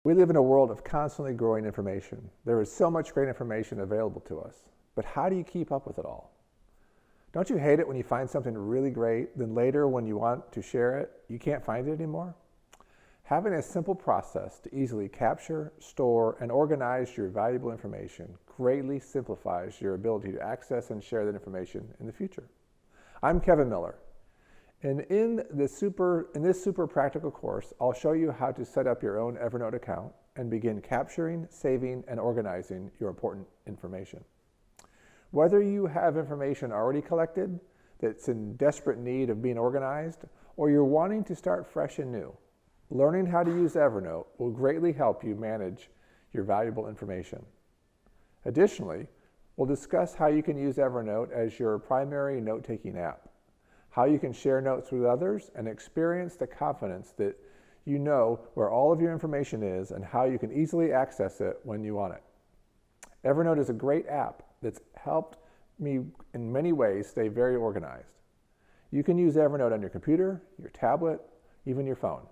We live in a world of constantly growing information. There is so much great information available to us, but how do you keep up with it all? Don't you hate it when you find something really great, then later when you want to share it, you can't find it anymore? Having a simple process to easily capture, store, and organize your valuable information greatly simplifies your ability to access and share that information in the future. I'm Kevin Miller, and in this super practical course, I'll show you how to set up your own Evernote account and begin capturing, saving, and organizing your important information. Whether you have information already collected that's in desperate need of being organized, or you're wanting to start fresh and new, learning how to use Evernote will greatly help you manage your valuable information. Additionally, we'll discuss how you can use Evernote as your primary note-taking app, how you can share notes with others, and experience the confidence that you know where all of your information is and how you can easily access it when you want it. Evernote is a great app that's helped me in many ways stay very organized. You can use Evernote on your computer, your tablet, even your phone.